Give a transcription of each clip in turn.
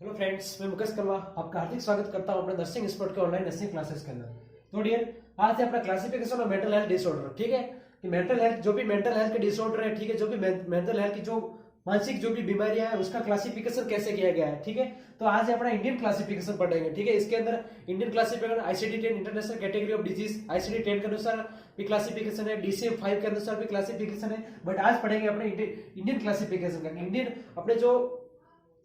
Hello friends, मैं मुकेश कर्मा आपका हार्दिक स्वागत करता हूं अपने नर्सिंग स्पोर्ट के ऑनलाइन नर्सिंग क्लासेस के अंदर। तो डियर, आज है अपना classification of mental health disorder. ठीक है कि मेंटल हेल्थ, जो भी मेंटल हेल्थ के डिसऑर्डर है, ठीक है, जो भी मेंटल हेल्थ की जो मानसिक जो भी बीमारियां हैं उसका क्लासिफिकेशन कैसे किया गया है। ठीक है, तो आज अपना इंडियन क्लासिफिकेशन पढ़ेंगे। ठीक है, इसके अंदर Indian classification ICD-10 international category of disease, ICD-10 के अनुसार भी क्लासिफिकेशन है, DCM-5 के अनुसार भी क्लासिफिकेशन है। बट आज पढ़ेंगे अपने इंडियन क्लासिफिकेशन का। इंडियन अपने जो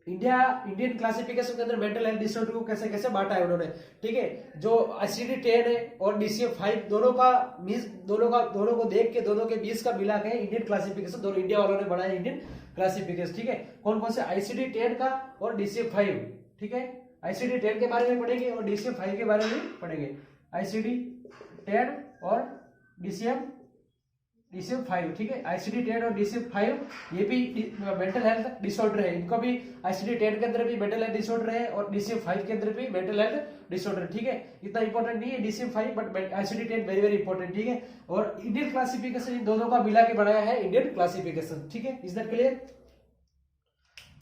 इंडियन क्लासिफिकेशन के अंदर मेंटल हेल्थ डिसऑर्डर को कैसे कैसे बांटा है उन्होंने। ठीक है, जो ICD-10 है और DCM-5 दोनों को देख के दोनों के बीच का मिला के इंडियन क्लासिफिकेशन दोनों इंडिया वालों ने बनाया इंडियन क्लासिफिकेशन। ठीक है, कौन कौन से ICD-10 का और DCM-5। ठीक है, ICD-10 के बारे में पढ़ेंगे और DCM-5 के बारे में पढ़ेंगे। ICD-10 और DCM-5। ठीक है, ICD-10 और DCM-5 ये भी मेंटल हेल्थ डिसऑर्डर है। इनको भी ICD-10 के अंदर भी मेंटल हेल्थ डिसऑर्डर है और DCM-5 के अंदर भी मेंटल हेल्थ डिसऑर्डर। ठीक है, इतना इंपॉर्टेंट नहीं है DCM-5, but ICD-10 very very important. ठीक है, और इंडियन क्लासिफिकेशन इन दोनों का मिला के बनाया है इंडियन क्लासिफिकेशन। ठीक है, इज दैट क्लियर?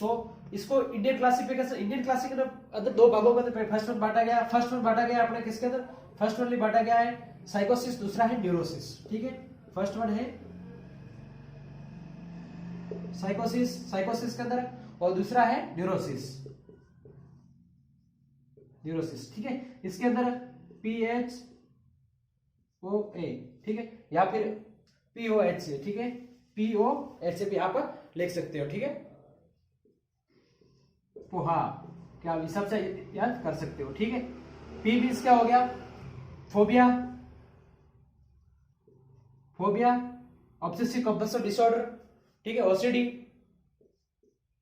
तो इसको इंडियन क्लासिफिकेशन अंदर दो भागों के अंदर फर्स्ट में बांटा गया अपने किसके अंदर? फर्स्ट वन बांटा गया है साइकोसिस, दूसरा है न्यूरोसिस। ठीक है, फर्स्ट वन है साइकोसिस के अंदर और दूसरा है न्यूरोसिस। ठीक है, इसके अंदर PHOA, ठीक है, या फिर POH। ठीक है, POH भी आप लिख सकते हो। ठीक है, पोहा क्या हिसाब से याद कर सकते हो। ठीक है, P मीन्स क्या हो गया? Phobia, obsessive compulsive disorder. ठीक है, OCD,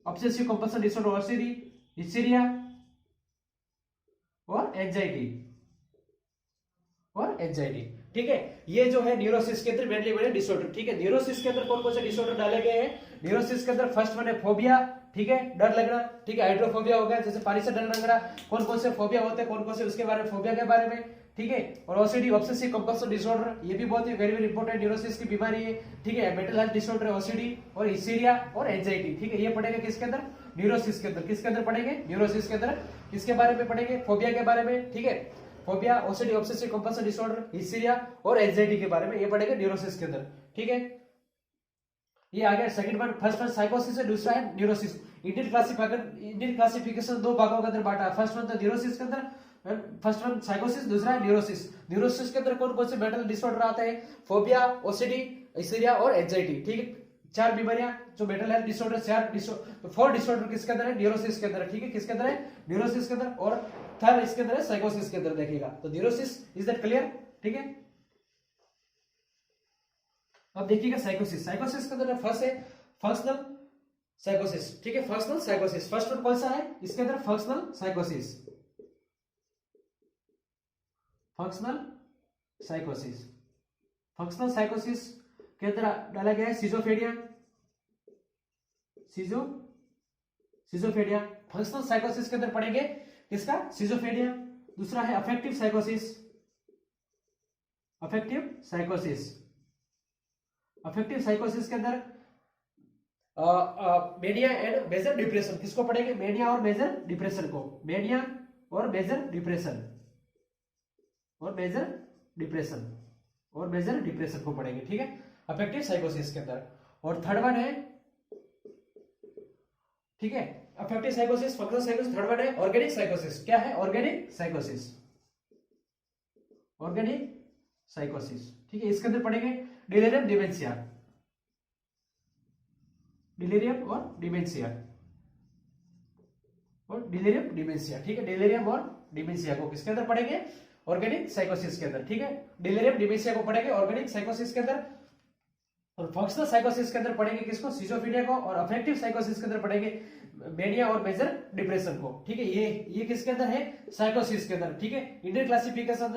obsessive compulsive disorder, OCD, hysteria और एंजाइटी। ठीक है, ये जो है न्यूरोसिस के अंदर मेनली बने डिसऑर्डर। ठीक है, न्यूरोसिस के अंदर कौन कौन से डिसऑर्डर डाले गए हैं? न्यूरोसिस के अंदर फर्स्ट वन है फोबिया। ठीक है, डर लगना। ठीक है, हाइड्रोफोबिया हो गया, जैसे पानी से डर लग रहा। कौन कौन से फोबिया होते हैं, कौन कौन से उसके बारे में, फोबिया के बारे में। ठीक है, और OCD, ऑब्सेसिव कंपल्सिव डिसऑर्डर, ये भी बहुत ही वेरी वेरी इंपॉर्टेंट न्यूरोसिस की बीमारी है। ठीक है, मेंटल हेल्थ डिसऑर्डर, OCD और हिस्टीरिया और एंजाइटी। ठीक है, ये पढ़ेंगे किसके अंदर? न्यूरोसिस के अंदर। किसके अंदर पढ़ेंगे? न्यूरोसिस के अंदर। किसके बारे में पढ़ेंगे? फोबिया के बारे में। ठीक है, phobia, OCD, obsessive compulsive disorder, hysteria और एंजाइटी के बारे में ये पढ़ेंगे न्यूरोसिस के अंदर। ठीक है, ये आ गया सेकंड वन। फर्स्ट वन साइकोसिस है, दूसरा है न्यूरोसिस। इंडियन क्लासिफिकेशन दो भागों के अंदर बांटा। फर्स्ट वन तो न्यूरोसिस के अंदर, फर्स्ट वन साइकोसिस, दूसरा है न्यूरोसिस। न्यूरोसिस के अंदर कौन कौन से मेंटल डिसऑर्डर आते हैं? फोबिया, OCD, हिस्टीरिया और एंजाइटी। ठीक है, चार बीमारियां जो मेंटल हेल्थ डिसऑर्डर, 4 डिसऑर्डर किसके अंदर है? न्यूरोसिस के अंदर। ठीक है, किसके अंदर है? न्यूरोसिस के अंदर। और थर्ड इसके अंदर है साइकोसिस के अंदर। देखिएगा तो न्यूरोसिस, इज दैट क्लियर? ठीक है, अब देखिएगा साइकोसिस के अंदर फर्स्ट है फंक्शनल साइकोसिस। ठीक है, फंक्शनल साइकोसिस फर्स्ट वन कौन सा है इसके अंदर? फंक्शनल साइकोसिस के अंदर डाला गया है सिजोफ्रेनिया। फंक्शनल साइकोसिस के अंदर पढ़ेंगे किसका? सिजोफ्रेनिया। दूसरा है अफेक्टिव साइकोसिस के अंदर मेनिया एंड मेजर डिप्रेशन। किसको पढ़ेंगे? मेनिया और मेजर डिप्रेशन को। मेनिया और मेजर डिप्रेशन को पढ़ेंगे। ठीक है, अफेक्टिव साइकोसिस के अंदर। और थर्ड वन है, ठीक है, अफेक्टिव साइकोसिस, फंक्शनल साइकोसिस। थर्ड वन है ऑर्गेनिक साइकोसिस। क्या है? ऑर्गेनिक साइकोसिस। ठीक है, इसके अंदर पढ़ेंगे डिलेरियम और डिमेंशिया। ठीक है, डिलेरियम और डिमेंशिया को किसके अंदर पढ़ेंगे? ऑर्गेनिक साइकोसिस के अंदर। ठीक है, डिलेरियम डिमेंशिया को पढ़ेंगे ऑर्गेनिक साइकोसिस के अंदर। और फंक्शनल साइकोसिस के अंदर पढ़ेंगे किसको? सिजोफ्रेनिया को। और अफेक्टिव साइकोसिस के अंदर पढ़ेंगे मेनिया और मेजर डिप्रेशन को। ठीक है, ये किसके अंदर है? साइकोसिस के अंदर। ठीक है, इंडियन क्लासिफिकेशन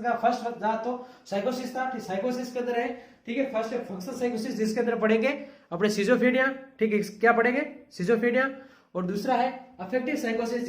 का फर्स्ट जहां तो साइकोसिस था। साइकोसिस के अंदर है। ठीक है, फर्स्ट है फंक्शनल साइकोसिस जिसके अंदर पढ़ेंगे अपने सिजोफ्रेनिया। ठीक है, क्या पढ़ेंगे? सिजोफ्रेनिया। और दूसरा है अफेक्टिव साइकोसिस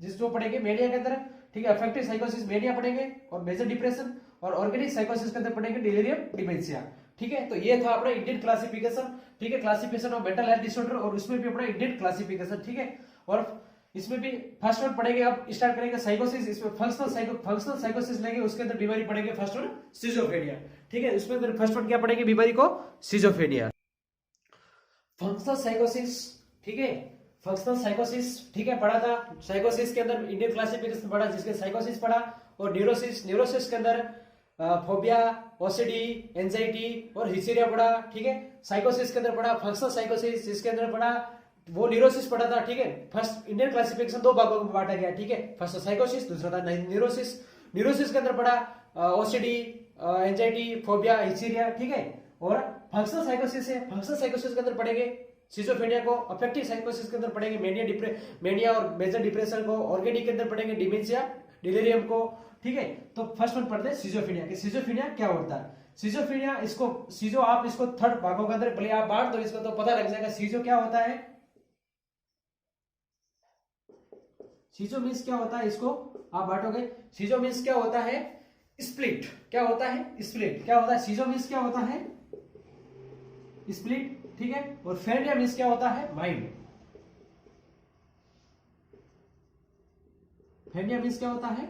जिसको पढ़ेंगे मेनिया के अंदर। ठीक है, अफेक्टिव साइकोसिस मेनिया पढ़ेंगे और मेजर डिप्रेशन। और ऑर्गेनिक साइकोसिस के अंदर पढ़ेंगे डिलीरियम डिमेंशिया। ठीक है, तो ये था अपना इंडियन क्लासिफिकेशन, ठीक है, classification of mental health disorder, और उसमें भी अपना इंडियन क्लासिफिकेशन, ठीक है। और इसमें भी फर्स्ट वन पढ़ेंगे, अब स्टार्ट करेंगे साइकोसिस, इसमें फंक्शनल साइकोसिस लेंगे, उसके अंदर बीमारी पढ़ेंगे फर्स्ट वन सिजोफ्रेनिया, ठीक है, उसमें अंदर फर्स्ट वन क्या पढ़ेंगे बीमारी को, सिजोफ्रेनिया। फंक्शनल साइकोसिस, ठीक है, फंक्शनल साइकोसिस, ठीक है, पढ़ा था। साइकोसिस के अंदर इंडियन क्लासिफिकेशन पढ़ा, जिसके साइकोसिस पढ़ा, और न्यूरोसिस के अंदर फोबिया, ओसीडी, एंजाइटी और हिस्टीरिया पढ़ा, ठीक है। साइकोसिस के अंदर पढ़ा फंक्शनल साइकोसिस, जिसके अंदर पढ़ा वो न्यूरोसिस पढ़ा था, ठीक है। फर्स्ट इंडियन क्लासिफिकेशन दो भागों में बांटा गया, ठीक है, फर्स्ट साइकोसिस, दूसरा था न्यूरोसिस। न्यूरोसिस के अंदर पढ़ा ओसीडी, एंजाइटी, फोबिया, हिस्टीरिया, ठीक है। और फंक्शनल साइकोसिस है, फंक्शनल साइकोसिस के अंदर पढ़ेंगे सिजोफ्रेनिया को, अफेक्टिव साइकोसिस के अंदर पढ़ेंगे मेनिया और मेजर डिप्रेशन को, ऑर्गेनिक के अंदर पढ़ेंगे डिमेंशिया, डिलीरियम को, ठीक है। तो फर्स्ट वन पढ़ते हैं सिजोफ्रेनिया कि सिजोफ्रेनिया क्या होता है। सिजोफ्रेनिया, इसको सिजो आप इसको थर्ड भागों के अंदर भले आप बांट दो इसको तो पता लग जाएगा सिजो क्या होता है। सिजो मीन्स क्या होता है, इसको आप बांटोगे, सिजो मीन्स क्या होता है, स्प्लिट, क्या होता है, स्प्लिट, क्या होता है, सिजो मीन्स क्या होता है, स्प्लिट, ठीक है। और फेरेनिया मीन्स क्या होता है, माइंड, फेरेनिया मीन्स क्या होता है,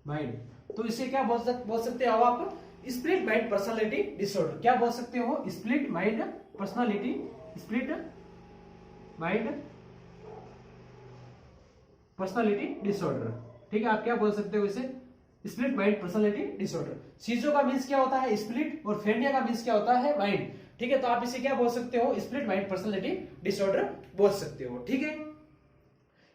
माइंड। तो इसे क्या बोल सकते हो आप, स्प्लिट माइंड पर्सनालिटी डिसऑर्डर, क्या बोल सकते हो, split mind personality, split mind personality disorder, ठीक है, आप क्या बोल सकते हो इसे, स्प्लिट माइंड पर्सनालिटी डिसऑर्डर। सीजो का मीन्स क्या होता है, स्प्लिट, और फेरेनिया का मीन्स क्या होता है, माइंड, ठीक है। तो आप इसे क्या बोल सकते हो, स्प्लिट माइंड पर्सनालिटी डिसऑर्डर बोल सकते हो, ठीक है।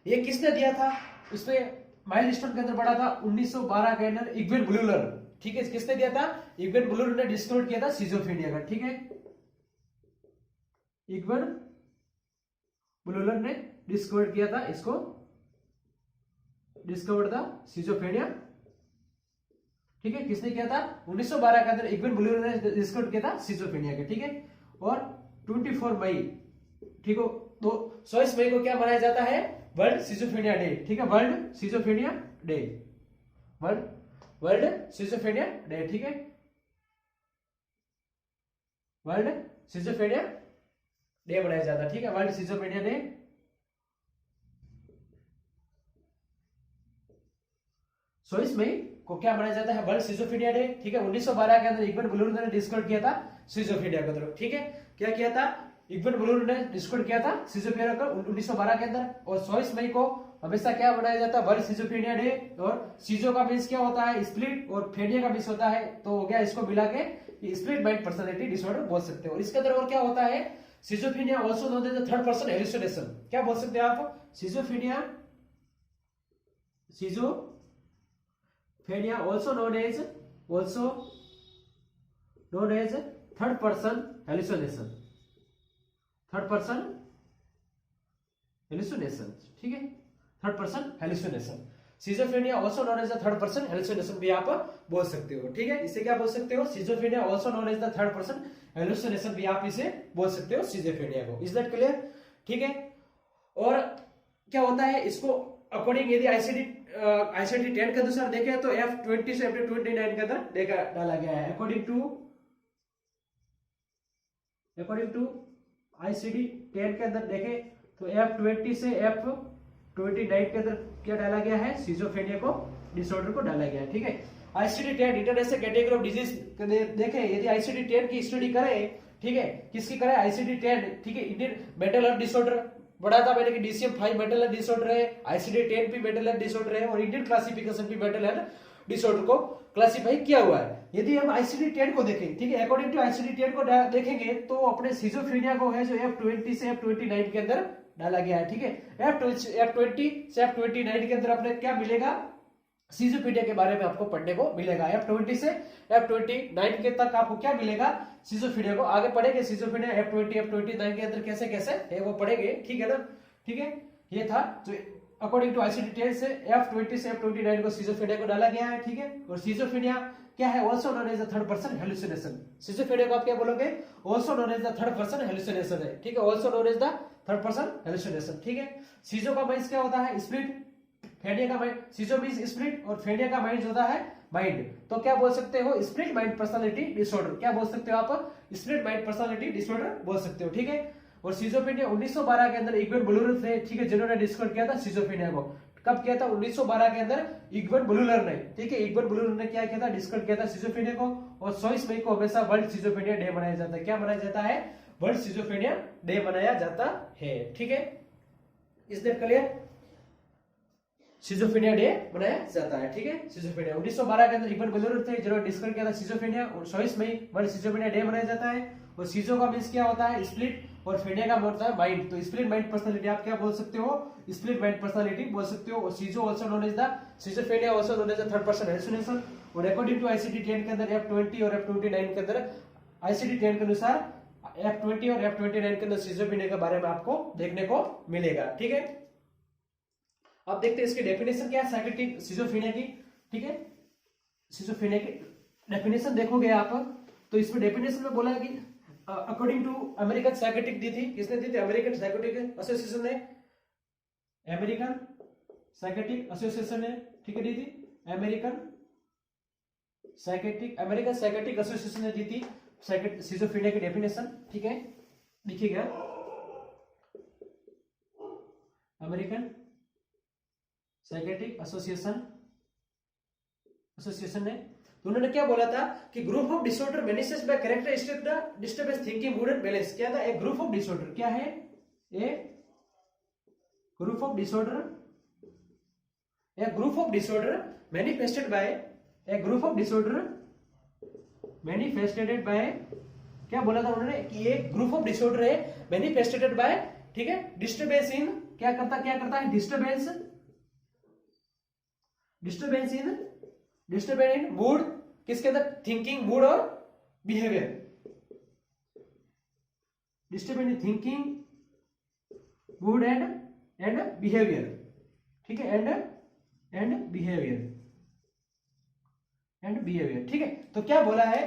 ये किसने दिया था, उसमें माइलस्टोन के अंदर पढ़ा था 1912 के अंदर इग्वेन ब्लूलर, ठीक है, किसने दिया था, इग्वेन ब्लूलर ने डिस्कवर किया था सिजोफ्रेनिया का, ठीक है, इग्वेन ब्लूलर ने डिस्कवर किया था इसको, डिस्कवर्ड था सिजोफ्रेनिया, ठीक है, किसने किया था 1912 के अंदर इग्वेन ब्लूलर ने डिस्कवर किया था सिजोफ्रेनिया के, ठीक है। और 24 मई, ठीक है, तो 24 मई को क्या मनाया जाता है, वर्ल्ड सिजोफ्रेनिया डे, ठीक है, world schizophrenia day, world schizophrenia day, ठीक है, वर्ल्ड सिजोफ्रेनिया डे मनाया जाता है, ठीक है, वर्ल्ड सिजोफ्रेनिया डे। 24 मई को क्या मनाया जाता है, वर्ल्ड सिजोफ्रेनिया डे, ठीक है। 1912 के अंदर इग्वेन ब्लूलर ने डिस्कवर किया था सिजोफ्रेनिया के अंदर, ठीक है, क्या किया था, इग्वेन ब्लूलर ने डिस्कवर किया था सिजोफ्रेनिया को 1912 के अंदर। और 24 मई को हमेशा क्या मनाया जाता है, वर्ल्ड सिजोफ्रेनिया डे। और सिजो का मीन्स क्या होता है, स्प्लिट, और फ्रेनिया का मीन्स होता है, तो हो गया इसको मिला के स्प्लिट माइंड पर्सनालिटी डिसऑर्डर बोल सकते हो। और इसके अंदर और क्या होता है, schizophrenia also known as third person hallucination, क्या बोल सकते हैं आप, schizophrenia, schizophrenia also known as third person hallucination, third person hallucination, ठीक है, third person hallucination, schizophrenia also known as the third person hallucination भी आप बोल सकते हो, ठीक है। इसे क्या बोल सकते हो, schizophrenia also known as the third person hallucination भी आप इसे बोल सकते हो सिजोफ्रेनिया को, इज दैट क्लियर, ठीक है। और क्या होता है इसको अकॉर्डिंग, यदि आईसीडी 10 के अनुसार देखें तो F20 से F29 के अंदर डाला गया है, अकॉर्डिंग टू आईसीडी 10 के अंदर देखें तो F20 से F29 के अंदर क्या डाला गया है, सिजोफ्रेनिया को डिसऑर्डर को डाला गया है, ठीक है। ICD 10 international category of disease देखें, यदि आईसीडी 10 की स्टडी करें, ठीक है, किसकी करें, आईसीडी 10, ठीक है, इंडियन मेंटल हेल्थ डिसऑर्डर पढ़ा था मैंने कि DCM-5 मेंटल हेल्थ डिसऑर्डर है, आईसीडी-10 भी मेंटल हेल्थ डिसऑर्डर है, और इंडियन क्लासिफिकेशन भी मेंटल हेल्थ डिसऑर्डर को क्लासिफाई किया हुआ है। यदि हम आईसीडी-10 को देखें, ठीक है, अकॉर्डिंग टू आईसीडी-10 को देखेंगे तो अपने सिजोफ्रेनिया को है जो F20 से F29 के अंदर डाला गया है, ठीक है। F20 से F29 के अंदर अपने क्या मिलेगा, सिजोफ्रेनिया के बारे में आपको पढ़ने को मिलेगा। F20 से F29 के तक आपको क्या मिलेगा, सिजोफ्रेनिया को आगे पढ़ेंगे, सिजोफ्रेनिया F20 F29 के अंदर कैसे कैसे है वो पढ़ेंगे, ठीक है ना, ठीक है। ये था जो अकॉर्डिंग टू आईसीडी-10 से F20 से F29 को सिजोफ्रेनिया को डाला गया है, ठीक है। और सिजोफ्रेनिया क्या है, also known as the third person hallucination, schizophrenia को आप क्या बोलोगे, also known as the third person hallucination है, ठीक है, also known as the third person hallucination, ठीक है। सिजो का मीन्स क्या होता है, स्प्लिट, फेनिया का माइंड, सिजो मीन्स स्प्लिट, और फेनिया का माइंड होता है माइंड, तो क्या बोल सकते हो, स्प्लिट माइंड पर्सनालिटी डिसऑर्डर, क्या बोल सकते हो आप, स्प्लिट माइंड पर्सनालिटी डिसऑर्डर बोल सकते हो, ठीक है। और सिजोफ्रेनिया 1912 के अंदर इग्वेन बुलर थे, ठीक है, जिन्होंने डिस्कवर किया था सिजोफ्रेनिया को। कब किया था, 1912 के अंदर इग्वेन बुलर ने, ठीक है, इग्वेन बुलर ने क्या किया था, डिस्कवर किया था सिजोफ्रेनिया को। और 24 मई को हमेशा वर्ल्ड सिजोफ्रेनिया डे मनाया जाता है, क्या मनाया जाता है, वर्ल्ड सिजोफ्रेनिया डे मनाया जाता है, ठीक है। Is that clear, schizophrenia day मनाया जाता है, ठीक है। सिजोफ्रेनिया 1912 के अंदर इग्वेन बुलर थे जिन्होंने डिस्कवर किया था सिजोफ्रेनिया, और 24 मई वर्ल्ड सिजोफ्रेनिया डे मनाया जाता है। और सिजो का मींस क्या होता है, स्प्लिट, और फेनिया का होता है माइंड, तो स्प्लिट माइंड पर्सनालिटी आप क्या बोल सकते हो, स्प्लिट माइंड पर्सनालिटी बोल सकते हो। और सिजो also known as the schizophrenia also known as the third person hallucination. और अकॉर्डिंग टू ICD-10 के अंदर F20 और F29 के अंदर, ICD-10 के अनुसार F20 और F29 के अंदर सिजोफ्रेनिया के बारे में आपको देखने को मिलेगा, ठीक है। अब देखते हैं इसकी डेफिनेशन क्या है साइकियाट्रिक सिजोफ्रेनिया की, ठीक है। सिजोफ्रेनिया की डेफिनेशन देखोगे आप, तो इसमें डेफिनेशन में बोला है कि अकॉर्डिंग टू अमेरिकन साइकियाट्रिक दी थी, किसने दी थी, अमेरिकन साइकियाट्रिक एसोसिएशन ने, अमेरिकन साइकियाट्रिक एसोसिएशन ने, ठीक है, दी थी, अमेरिकन साइकियाट्रिक एसोसिएशन ने दी थी सिजोफ्रेनिया की डेफिनेशन, ठीक है, लिखिएगा, अमेरिकन साइकियाट्रिक एसोसिएशन ने, तो उन्होंने क्या बोला था कि group of disorder manifest by characteristic the disturbance thinking mood and balance, क्या था, एक ग्रुप ऑफ डिसऑर्डर, क्या है, a group of disorder, a group of disorder manifested by, a group of disorder manifested by, क्या बोला था उन्होंने कि एक ग्रुप ऑफ डिसऑर्डर है मैनिफेस्टेड बाय, ठीक है, डिस्टर्बेंस इन, क्या करता है, डिस्टर्बेंस इन मूड, किसके अंदर, थिंकिंग, मूड और behaviour, disturbance in thinking, mood and behaviour, ठीक है, एंड बिहेवियर, ठीक है। तो क्या बोला है,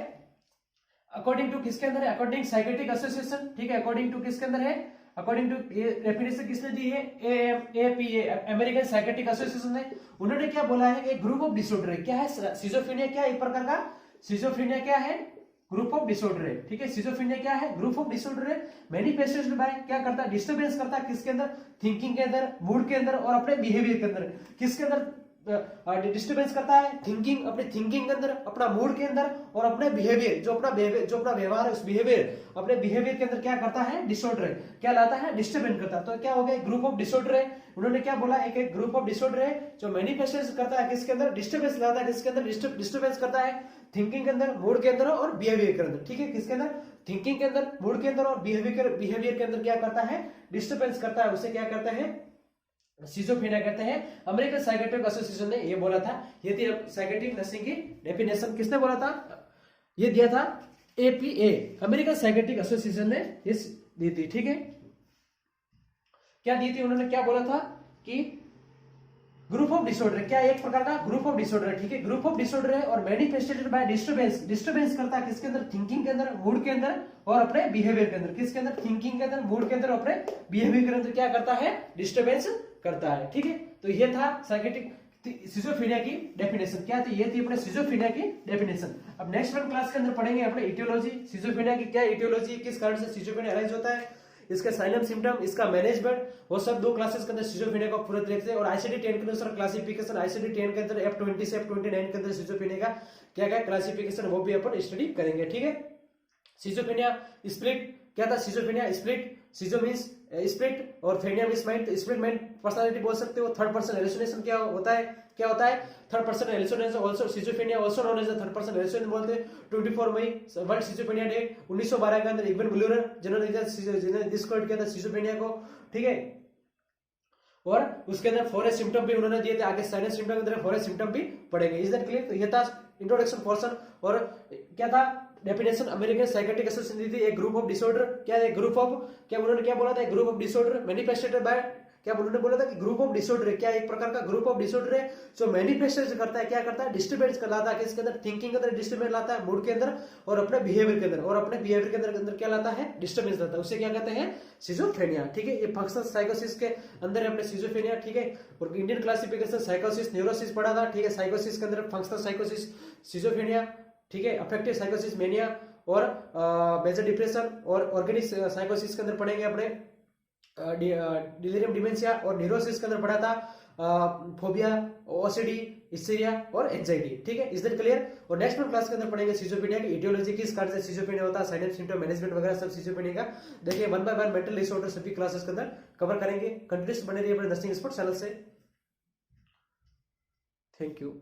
अकॉर्डिंग टू किसके अंदर है, अकॉर्डिंग साइकियाट्रिक एसोसिएशन, ठीक है, अकॉर्डिंग टू किसके अंदर है, अकॉर्डिंग टू डेफिनेशन किसने दी है, AAPA अमेरिकन साइकियाट्रिक एसोसिएशन ने। उन्होंने क्या बोला है, एक ग्रुप ऑफ डिसऑर्डर है, क्या है, सिजोफ्रेनिया क्या है, एक प्रकार का सिजोफ्रेनिया क्या है, ग्रुप ऑफ डिसऑर्डर है, ठीक है, सिजोफ्रेनिया क्या है, ग्रुप ऑफ डिसऑर्डर है, मैनिफेस्टेड बाय, क्या करता है, डिस्टर्बेंस करता है किसके अंदर, थिंकिंग के अंदर, मूड के अंदर और अपने बिहेवियर के अंदर, किसके अंदर डिस्टर्बेंस करता है, थिंकिंग, अपने थिंकिंग के अंदर, अपना मूड के अंदर और अपने बिहेवियर, जो अपना व्यवहार है उस बिहेवियर, अपने बिहेवियर के अंदर क्या करता है, डिसऑर्डर है, क्या लाता है, डिस्टर्बेंस करता है। तो क्या हो गया, ग्रुप ऑफ डिसऑर्डर है। उन्होंने क्या बोला, एक ग्रुप ऑफ डिसऑर्डर है जो मैनिफेस्टेशन करता है किसके अंदर, डिस्टर्बेंस लाता है किसके अंदर, डिस्टर्बेंस करता है थिंकिंग के अंदर, मूड के अंदर और बिहेवियर के अंदर, ठीक है, किसके अंदर, थिंकिंग के अंदर, मूड के अंदर और बिहेवियर के अंदर क्या करता है, डिस्टर्बेंस करता है, उसे क्या करता है, सिजोफ्रेनिया कहते हैं। अमेरिकन साइकियाट्रिक एसोसिएशन ने ये बोला था, ये थी साइकियाट्रिक नर्सिंग की डेफिनेशन, किसने बोला था, ये दिया था APA अमेरिकन साइकियाट्रिक एसोसिएशन ने ये दी थी, ठीक है, क्या दी थी, उन्होंने क्या बोला था कि ग्रुप ऑफ डिसऑर्डर, क्या एक प्रकार का ग्रुप ऑफ डिसऑर्डर है, ठीक है, ग्रुप ऑफ डिसऑर्डर है और मैनिफेस्टेड बाय डिस्टर्बेंस करता है किसके अंदर, थिंकिंग के अंदर, मूड के अंदर और अपने बिहेवियर के अंदर, किसके अंदर, थिंकिंग के अंदर, मूड के अंदर, अपने बिहेवियर के अंदर क्या करता है, डिस्टर्बेंस करता है, ठीक है। तो ये था साइकियाट्रिक सिजोफ्रेनिया की डेफिनेशन, क्या थी, ये थी अपने सिजोफ्रेनिया की डेफिनेशन। अब नेक्स्ट वन क्लास के अंदर पढ़ेंगे अपने इटियोलॉजी, सिजोफ्रेनिया की क्या इटियोलॉजी, किस कारण से सिजोफ्रेनिया अराइज होता है, इसका साइनम सिम्टम, इसका मैनेजमेंट, वो सब दो क्लासेस के अंदर सिजोफ्रेनिया को पूरा देखते हैं। और ICD-10 के अनुसार क्लासिफिकेशन, ICD-10 के अंदर F20 से F29 के अंदर सिजोफ्रेनिया का क्या क्या क्लासिफिकेशन, वो भी अपन स्टडी करेंगे, ठीक है। सिजोफ्रेनिया स्प्लिट, क्या था, सिजोफ्रेनिया स्प्लिट, सिजो मींस स्प्लिट और phrenia means mind, split mind personality बोल सकते हो। थर्ड पर्सन हेलुसिनेशन क्या होता है, third person hallucination also schizophrenia also known as the third person hallucination बोलते हैं। 24 मई वर्ल्ड सिजोफ्रेनिया डे 1912 के अंदर इग्वेन बुलर जिन्होंने डिस्कवर किया था सिजोफ्रेनिया को, ठीक है। और उसके अंदर फॉरेस्ट सिम्टम भी उन्होंने दिए थे, आगे साइनस सिम्टम के अंदर फॉरेस्ट सिम्टम भी पढ़ेंगे। Is that clear? तो ये था इंट्रोडक्शन पोर्शन। और क्या था डेफिनेशन, अमेरिकन साइकियाट्रिक एसोसिएशन दी थी, एक ग्रुप ऑफ डिसऑर्डर, क्या है ग्रुप ऑफ, क्या उन्होंने क्या बोला था, एक group of disorder manifested by क्या उन्होंने बोला था कि ग्रुप ऑफ डिसऑर्डर है, क्या एक प्रकार का ग्रुप ऑफ डिसऑर्डर है जो मैनिफेस्टेशन करता है, क्या करता है, डिस्टर्बेंस लाता है, किसके अंदर, थिंकिंग के अंदर डिस्टर्बेंस लाता है, मूड के अंदर और अपने बिहेवियर के अंदर, और अपने बिहेवियर के अंदर क्या लाता है, डिस्टर्बेंस लाता है, उसे क्या कहते हैं, सिजोफ्रेनिया। ठीक है, ये फंक्शनल साइकोसिस के अंदर है अपने सिजोफ्रेनिया। ठीक है, और इंडियन क्लासिफिकेशन साइकोसिस न्यूरोसिस पढ़ा था। ठीक है, साइकोसिस के अंदर फंक्शनल साइकोसिस, सिजोफ्रेनिया, ठीक है, अफेक्टिव साइकोसिस मेनिया, और मेजर डिप्रेशन, और ऑर्गेनिक साइकोसिस के अंदर पढ़ेंगे अपने डिलीरियम डिमेंशिया, और न्यूरोसिस के अंदर पढ़ा था फोबिया, ओसीडी, हिस्टीरिया और एंजाइटी। ठीक है, इज दैट क्लियर। और नेक्स्ट क्लास के अंदर पढ़ेंगे सिजोफ्रेनिया की एटियोलॉजी, किस कारण से सिजोफ्रेनिया होता है, साइन एंड सिम्टम, मैनेजमेंट वगैरह सब सिजोफ्रेनिया का देखिए 1 by 1 मेंटल डिसऑर्डर सभी क्लासेस के अंदर कवर करेंगे। कंटिन्यूस बने रहिए अपने नर्सिंग स्पोर्ट चैनल से। Thank you.